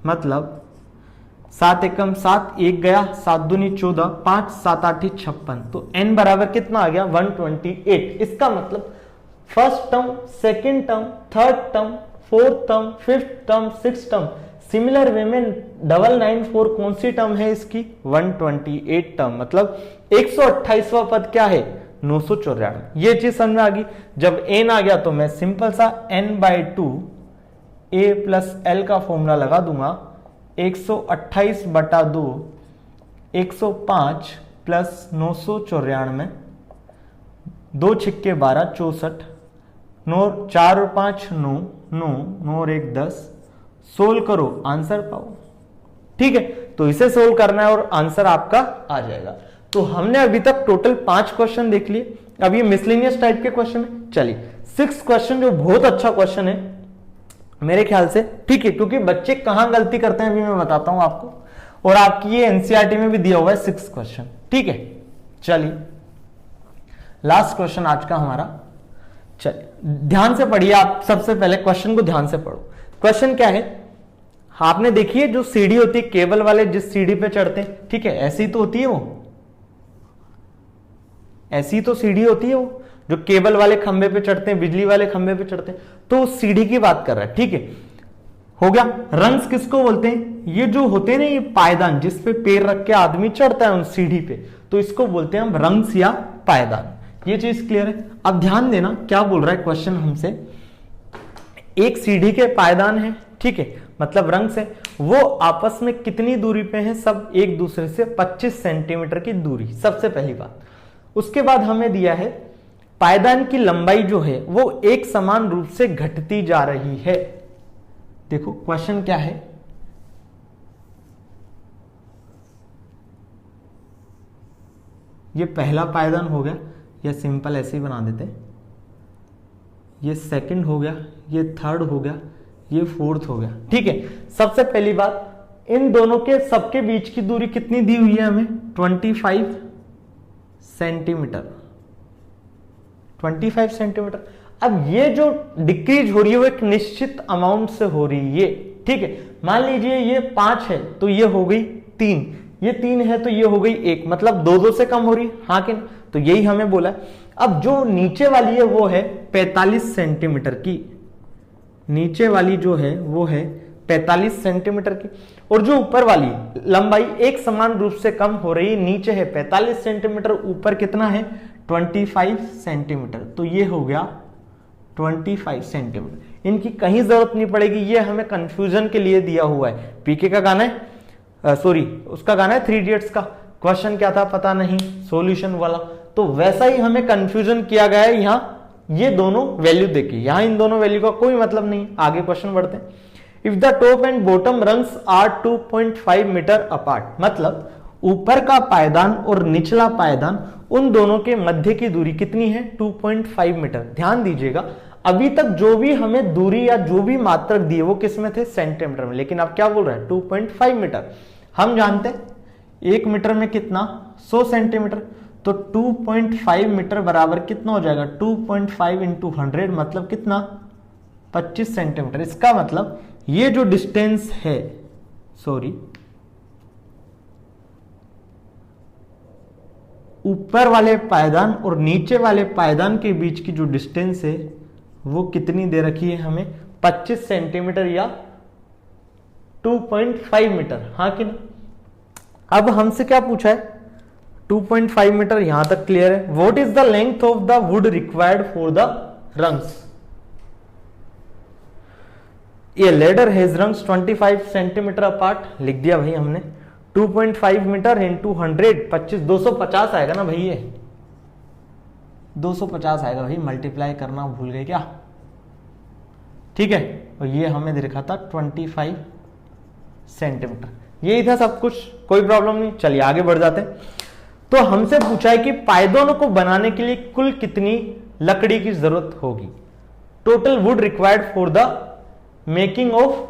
मतलब 7 एकम 7, 1 गया, 7 दूनी 14, 5 7 8 56। तो n बराबर कितना आ गया? 128। इसका मतलब first term, second term, third term, fourth term, fifth term, six term, similar way में 994 कौन सी टर्म है इसकी? 128 टर्म। मतलब 128वां पद क्या है? 994। ये चीज समझ में आ गई। जब n आ गया तो मैं सिंपल सा n/2 a प्लस l का फॉर्मूला लगा दूंगा। 128 बटा 2 105 प्लस 994, 2 छिक्के 12, 64, 9 4 और 5 9, 9 9 और 1 10। सोल्व करो, आंसर पाओ। ठीक है, तो इसे सोल्व करना है और आंसर आपका आ जाएगा। तो हमने अभी तक टोटल 5 क्वेश्चन देख लिए। अब ये मिसलेनियस टाइप के क्वेश्चन है। चलिए 6 क्वेश्चन, जो बहुत अच्छा क्वेश्चन है मेरे ख्याल से। ठीक है, क्योंकि बच्चे कहां गलती करते हैं अभी मैं बताता हूं आपको, और आपकी ये एनसीईआरटी में भी दिया हुआ है 6 क्वेश्चन। ठीक है, चलिए लास्ट क्वेश्चन आज का हमारा। चलिए ध्यान से पढ़िए आप, सबसे पहले क्वेश्चन को ध्यान से पढ़ो। क्वेश्चन क्या है? आपने देखिए जो सीढ़ी होती है, केबल वाले जिस सीढ़ी पे चढ़ते हैं, ठीक है, ऐसी तो होती है वो, ऐसी तो सीढ़ी होती है वो, जो केबल वाले खंबे पे चढ़ते हैं, बिजली वाले खंबे पे चढ़ते हैं। तो उस सीढ़ी की बात कर रहा है। ठीक है, हो गया। रंग्स किसको बोलते हैं? ये जो होते हैं ना, ये पायदान जिस पे पैर रख के आदमी चढ़ता है उस सीढ़ी पे, तो इसको बोलते हैं हम रंग्स या पायदान। ये चीज क्लियर है? अब ध्यान देना क्या बोल रहा है क्वेश्चन हमसे। एक सीढ़ी के पायदान है, ठीक है, मतलब रंग्स है, वो आपस में कितनी दूरी पे हैं? सब एक दूसरे से 25 सेंटीमीटर की दूरी, सबसे पहली बात। उसके बाद हमें दिया है पायदान की लंबाई जो है वो एक समान रूप से घटती जा रही है। देखो क्वेश्चन क्या है, ये पहला पायदान हो गया, या सिंपल ऐसे ही बना देते, ये सेकंड हो गया, ये थर्ड हो गया, ये फोर्थ हो गया। ठीक है, सबसे पहली बात, इन दोनों के सबके बीच की दूरी कितनी दी हुई है हमें? 25 सेंटीमीटर। 25 सेंटीमीटर। अब ये जो डिक्रीज हो रही है वो एक निश्चित अमाउंट से हो रही है। ठीक है, मान लीजिए ये 5 है तो ये हो गई 3, ये 3 है तो ये हो गई 1, मतलब 2 से कम हो रही है, हाँ कि? तो यही हमें बोला। अब जो नीचे वाली है वो है 45 सेंटीमीटर की, नीचे वाली जो है वो है 45 सेंटीमीटर की, और जो ऊपर वाली लंबाई एक समान रूप से कम हो रही है, नीचे है 45 सेंटीमीटर, ऊपर कितना है? 25 सेंटीमीटर। तो ये हो गया 25 सेंटीमीटर। इनकी कहीं जरूरत नहीं पड़ेगी, ये हमें कंफ्यूजन के लिए दिया हुआ है। पीके का गाना है, सॉरी उसका गाना है 3 इडियट्स का। क्वेश्चन क्या था पता नहीं, सॉल्यूशन वाला। तो वैसा ही हमें कंफ्यूजन किया गया है यहाँ, ये दोनों वैल्यू देखिए, यहां इन दोनों वैल्यू का कोई मतलब नहीं। आगे क्वेश्चन बढ़ते हैं। If the top and bottom rungs are 2.5 metre apart, मतलब ऊपर का पायदान और निचला पायदान, उन दोनों के मध्य की दूरी कितनी है? 2.5 मीटर। ध्यान दीजिएगा, अभी तक जो भी हमें दूरी या जो भी मात्रक दिए वो किस में थे? सेंटीमीटर में। लेकिन अब क्या बोल रहा है? 2.5 मीटर। हम जानते हैं 1 मीटर में कितना? 100 सेंटीमीटर। तो 2.5 मीटर बराबर कितना हो जाएगा? 2.5 इंटू 100, मतलब कितना? 25 सेंटीमीटर। इसका मतलब ये जो डिस्टेंस है, सॉरी, ऊपर वाले पायदान और नीचे वाले पायदान के बीच की जो डिस्टेंस है वो कितनी दे रखी है हमें? 25 सेंटीमीटर या 2.5 मीटर, हाँ कि ना? अब हमसे क्या पूछा है? 2.5 मीटर, यहां तक क्लियर है। What is the length of the wood required for the rungs? ये ladder has rungs 25 centimetre apart, लिख दिया भाई हमने। 2.5 मीटर इंटू 100, 250 आएगा ना भाई, ये 250 आएगा भाई, मल्टीप्लाई करना भूल गए क्या? ठीक है, और ये हमें दे रखा था 25 सेंटीमीटर। यही था सब कुछ, कोई प्रॉब्लम नहीं। चलिए आगे बढ़ जाते हैं। तो हमसे पूछा है कि पायदानों को बनाने के लिए कुल कितनी लकड़ी की जरूरत होगी? Total would required for the making of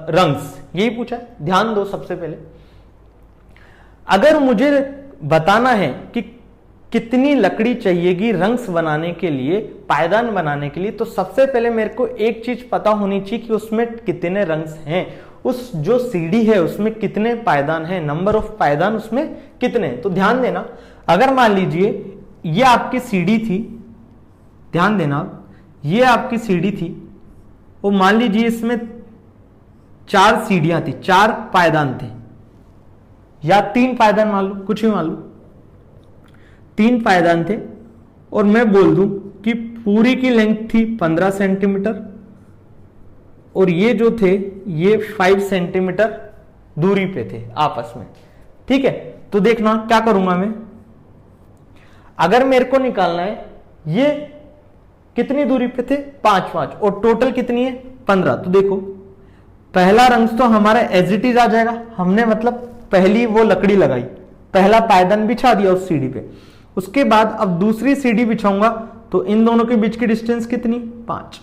rungs, यही पूछा है। ध्यान दो, सबसे पहले अगर मुझे बताना है कि कितनी लकड़ी चाहिएगी रंग्स बनाने के लिए, पायदान बनाने के लिए, तो सबसे पहले मेरे को एक चीज पता होनी चाहिए कि उसमें कितने रंग्स हैं, उस जो सीढ़ी है उसमें कितने पायदान हैं, नंबर ऑफ पायदान उसमें कितने। तो ध्यान देना, अगर मान लीजिए ये आपकी सीढ़ी थी, ध्यान देना ये आपकी सीढ़ी थी, और मान लीजिए इसमें 4 सीढ़ियां थी, 4 पायदान थे, या 3 पायदान मान लो, कुछ भी मान लो, 3 पायदान थे, और मैं बोल दूं कि पूरी की लेंथ थी 15 सेंटीमीटर, और ये जो थे ये 5 सेंटीमीटर दूरी पे थे आपस में। ठीक है, तो देखना क्या करूंगा मैं, अगर मेरे को निकालना है ये कितनी दूरी पे थे, 5, और टोटल कितनी है 15। तो देखो पहला रंग तो हमारा एज इट इज आ जाएगा, हमने मतलब पहली वो लकड़ी लगाई, पहला पायदान बिछा दिया उस सीढ़ी पे। उसके बाद अब दूसरी सीढ़ी बिछाऊंगा तो इन दोनों के बीच की डिस्टेंस कितनी, 5।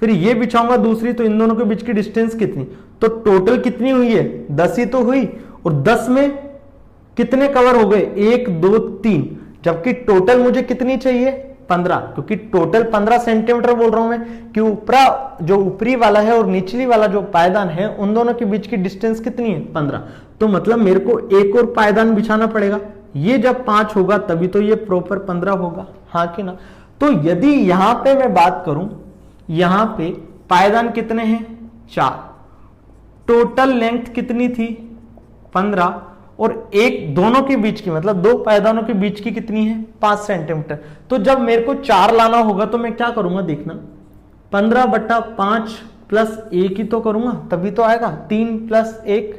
फिर ये बिछाऊंगा दूसरी, तो इन दोनों के बीच की डिस्टेंस कितनी, तो टोटल कितनी हुई है, 10 ही तो हुई। और 10 में कितने कवर हो गए, 1 2 3, जबकि टोटल मुझे कितनी चाहिए, 15, क्योंकि टोटल 15 सेंटीमीटर बोल रहा हूं मैं, कि ऊपरा जो ऊपरी वाला है और निचली वाला जो पायदान है उन दोनों के बीच की डिस्टेंस कितनी है, 15। तो मतलब मेरे को एक और पायदान बिछाना पड़ेगा, ये जब 5 होगा तभी तो ये प्रॉपर 15 होगा, हाँ कि ना। तो यदि यहां पे मैं बात करूं, यहां पे पायदान कितने हैं, 4, टोटल लेंथ कितनी थी 15, और एक दोनों के बीच की मतलब 2 पायदानों के बीच की कितनी है, 5 सेंटीमीटर। तो जब मेरे को 4 लाना होगा तो मैं क्या करूंगा, देखना 15/5 प्लस 1 ही तो करूंगा, तभी तो आएगा 3 + 1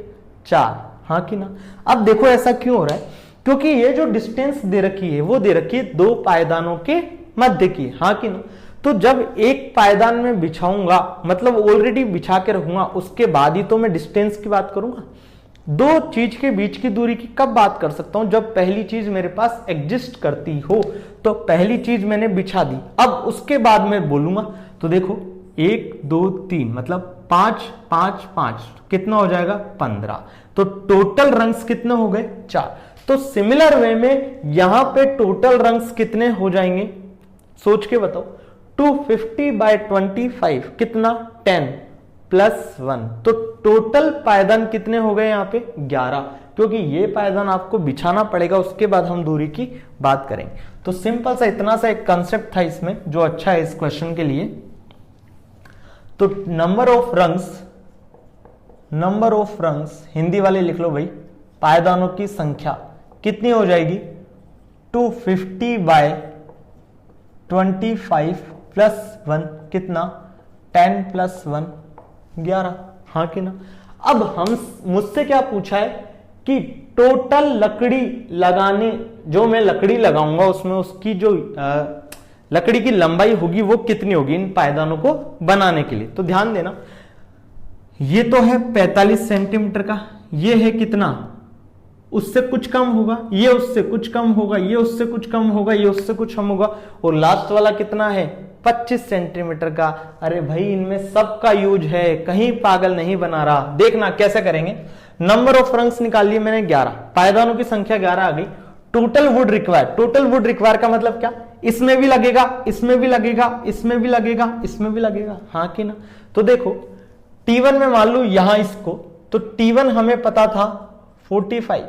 4, हाँ कि ना। अब देखो ऐसा क्यों हो रहा है, क्योंकि ये जो डिस्टेंस दे रखी है वो दे रखी है 2 पायदानों के मध्य की, हाँ कि ना। तो जब एक पायदान में बिछाऊंगा मतलब ऑलरेडी बिछा के रखूंगा, उसके बाद ही तो मैं डिस्टेंस की बात करूंगा। 2 चीज के बीच की दूरी की कब बात कर सकता हूं, जब पहली चीज मेरे पास एग्जिस्ट करती हो। तो पहली चीज मैंने बिछा दी, अब उसके बाद मैं बोलूंगा, तो देखो 1 2 3 मतलब 5 5 5 कितना हो जाएगा, 15। तो टोटल रंग्स कितने हो गए, 4। तो सिमिलर वे में यहां पे टोटल रंग्स कितने हो जाएंगे, सोच के बताओ। 250/25 कितना, 10 + 1, तो टोटल पायदान कितने हो गए यहाँ पे, 11, क्योंकि ये पायदान आपको बिछाना पड़ेगा, उसके बाद हम दूरी की बात करेंगे। तो सिंपल सा इतना सा एक कंसेप्ट था इसमें जो अच्छा है इस क्वेश्चन के लिए। तो नंबर ऑफ रंग्स हिंदी वाले लिख लो भाई, पायदानों की संख्या कितनी हो जाएगी, 250/25 + 1 कितना, 10 + 1 11, हाँ कि ना। अब हम मुझसे क्या पूछा है कि टोटल लकड़ी लगाने, जो मैं लकड़ी लगाऊंगा उसमें उसकी जो लकड़ी की लंबाई होगी वो कितनी होगी इन पायदानों को बनाने के लिए। तो ध्यान देना, ये तो है 45 सेंटीमीटर का, ये है कितना, उससे कुछ कम होगा, ये उससे कुछ कम होगा, ये उससे कुछ कम होगा, ये उससे कुछ कम होगा, और लास्ट वाला कितना है 25 सेंटीमीटर का। अरे भाई इनमें सबका यूज है, कहीं पागल नहीं बना रहा। देखना कैसे करेंगे, नंबर ऑफ रंग्स निकाल लिए मैंने 11, पायदानों की संख्या 11 आ गई। टोटल वुड रिक्वायर का मतलब क्या, इसमें भी लगेगा, इसमें भी लगेगा, इसमें भी लगेगा, इसमें भी लगेगा, हाँ कि ना। तो देखो T1 में मान लो यहां इसको, तो T1 हमें पता था 45,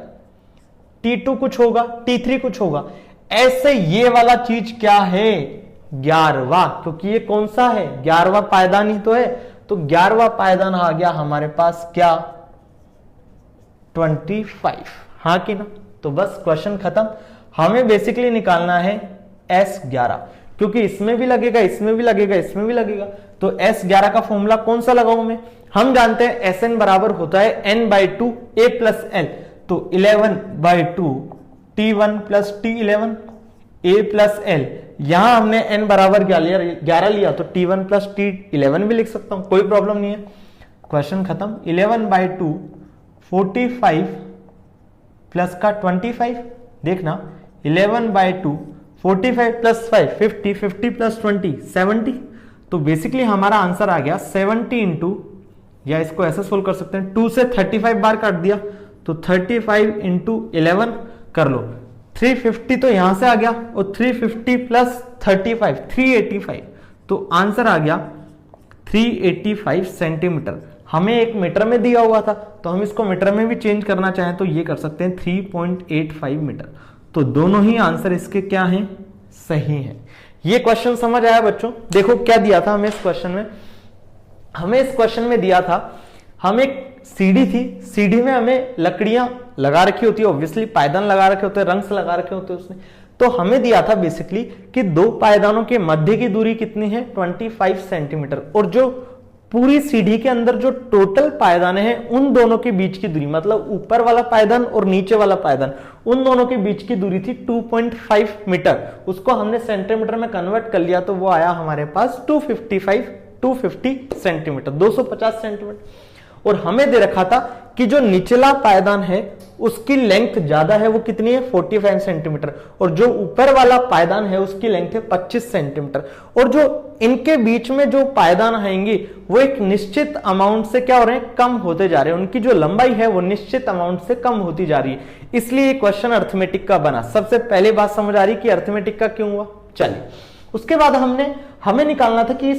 T2 कुछ होगा, T3 कुछ होगा, ऐसे ये वाला चीज क्या है 11वां, क्योंकि ये कौन सा है 11वां पायदान ही तो है। तो 11वां पायदान आ गया हमारे पास क्या, 25, हाँ कि ना। तो बस क्वेश्चन खत्म। हमें बेसिकली निकालना है S11, क्योंकि इसमें भी लगेगा, इसमें भी लगेगा, इसमें भी लगेगा। तो S11 का फॉर्मूला कौन सा लगाऊं मैं? हम जानते हैं Sn बराबर होता है n/2 a प्लस l, तो 11/2 t1 plus t11 a plus l। यहां हमने n बराबर 11 लिया, तो t1 प्लस t11 भी लिख सकता हूं, कोई प्रॉब्लम नहीं है। क्वेश्चन खत्म। 11/2 45 प्लस का 25, देखना 11/2 45 प्लस 5 50, 50 प्लस 20 70। तो बेसिकली हमारा आंसर आ गया 70 इंटू, या इसको ऐसे सोल्व कर सकते हैं, 2 से 35 बार काट दिया तो 35 इंटू 11 कर लो, 350 तो यहां से आ गया, और 350 प्लस 35 385, तो आंसर आ गया 385 सेंटीमीटर। हमें एक मीटर में दिया हुआ था, तो हम इसको मीटर में भी चेंज करना चाहें तो ये कर सकते हैं 3.85 मीटर। तो दोनों ही आंसर इसके क्या हैं? सही हैं। ये क्वेश्चन समझ आया बच्चों? देखो क्या दिया था हमें इस क्वेश्चन में। हमें इस क्वेश्चन में दिया था, हम एक सीढ़ी थी, सीढ़ी में हमें लकड़ियां लगा रखी होती है, ऑब्वियसली पायदान लगा रखे होते हैं, रंग्स लगा रखे होते हैं उसने। तो हमें दिया था बेसिकली कि दो पायदानों के मध्य की दूरी कितनी है? 25 सेंटीमीटर, और जो पूरी सीढ़ी के अंदर जो टोटल पायदान है उन दोनों के बीच की दूरी, मतलब ऊपर वाला पायदान और नीचे वाला पायदान, उन दोनों के बीच की दूरी थी 2.5 मीटर। उसको हमने सेंटीमीटर में कन्वर्ट कर लिया, तो वो आया हमारे पास 250 सेंटीमीटर, 250 सेंटीमीटर। और हमें दे रखा था कि जो निचला पायदान है उसकी लेंथ ज्यादा है, वो कितनी है? 45 सेंटीमीटर, और जो ऊपर वाला पायदान है उसकी लेंथ है 25 सेंटीमीटर। और जो इनके बीच में जो पायदान आएंगे वो एक निश्चित अमाउंट से क्या हो रहे हैं? कम होते जा रहे हैं, उनकी जो लंबाई है वो निश्चित अमाउंट से कम होती जा रही है, इसलिए ये क्वेश्चन अर्थमेटिक का बना। सबसे पहले बात समझ आ रही कि अर्थमेटिक का क्यों हुआ। चलिए, उसके बाद हमें निकालना था कि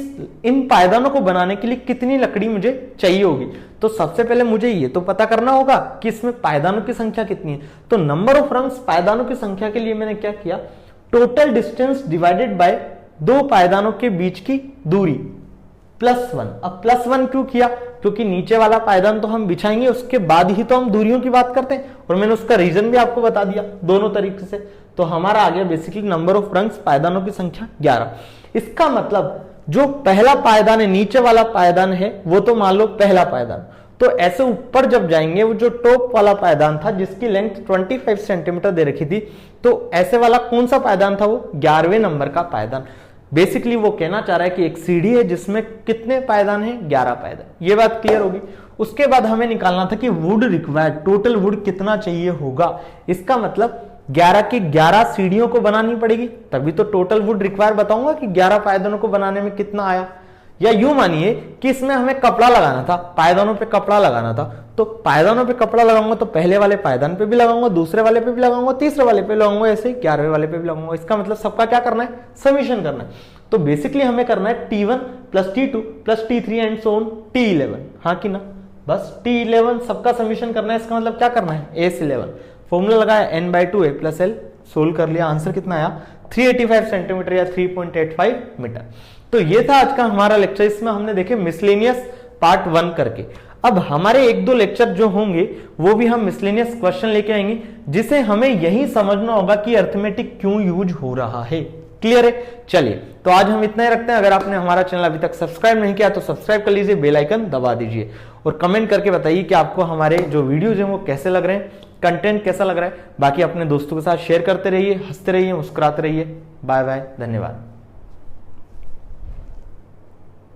इन पायदानों को बनाने के लिए कितनी लकड़ी मुझे चाहिए होगी। तो सबसे पहले मुझे ये तो पता करना होगा कि इसमें पायदानों की संख्या कितनी है। तो नंबर ऑफ रंग्स, पायदानों की संख्या के लिए मैंने क्या किया? टोटल डिस्टेंस डिवाइडेड बाय दो पायदानों के बीच की दूरी +1। अब +1 क्यों किया? क्योंकि नीचे वाला पायदान तो हम बिछाएंगे, उसके बाद ही तो हम दूरियों की बात करते हैं, और मैंने उसका रीजन भी आपको बता दिया दोनों तरीके से। तो हमारा आ गया बेसिकली नंबर ऑफ रंग्स, पायदानों की संख्या 11। इसका मतलब जो पहला पायदान है, नीचे वाला पायदान है, वो तो मान लो पहला पायदान, तो ऐसे ऊपर जब जाएंगे वो जो टॉप वाला पायदान था जिसकी लेंथ 25 सेंटीमीटर दे रखी थी, तो ऐसे वाला कौन सा पायदान था? वो 11वें नंबर का पायदान। बेसिकली वो कहना चाह रहा है कि एक सीढ़ी है जिसमें कितने पायदान है? 11 पायदान। ये बात क्लियर होगी। उसके बाद हमें निकालना था कि वुड रिक्वायर्ड, टोटल वुड कितना चाहिए होगा। इसका मतलब 11 की 11 सीढ़ियों को बनानी पड़ेगी, तभी तो टोटल वुड रिक्वायर बताऊंगा कि 11 पायदानों को बनाने में कितना आया। या यूं मानिए कि इसमें हमें कपड़ा लगाना था, पायदानों पे कपड़ा लगाना था, तो पायदानों पे कपड़ा लगाऊंगा तो पहले वाले पायदान पे भी लगाऊंगा, दूसरे वाले पे भी लगाऊंगा, तीसरे वाले पे लगाऊंगा, ऐसे ही 11वें वाले पे भी लगाऊंगा। इसका मतलब सबका क्या करना है? समीशन करना है। तो बेसिकली हमें करना है T1 plus T2 plus T3 and so on T11। हाँ कि ना? बस T11 सबका समीशन करना है। इसका मतलब क्या करना है? S11। फॉर्मूला लगाया n/2 a plus l, solve कर लिया, आंसर कितना आया? 385 सेंटीमीटर या 3.85 मीटर। तो ये था आज का हमारा लेक्चर। इसमें हमने देखे मिसलेनियस पार्ट 1 करके। अब हमारे 1-2 लेक्चर जो होंगे वो भी हम मिसलेनियस क्वेश्चन लेके आएंगे, जिसे हमें यही समझना होगा कि अर्थमेटिक क्यों यूज हो रहा है। क्लियर है? चलिए, तो आज हम इतना ही रखते हैं। अगर आपने हमारा चैनल अभी तक सब्सक्राइब नहीं किया तो सब्सक्राइब कर लीजिए, बेल आइकन दबा दीजिए, और कमेंट करके बताइए कि आपको हमारे जो वीडियोज हैं वो कैसे लग रहे हैं, कंटेंट कैसा लग रहा है। बाकी अपने दोस्तों के साथ शेयर करते रहिए, हंसते रहिए, मुस्कुराते रहिए। बाय बाय, धन्यवाद।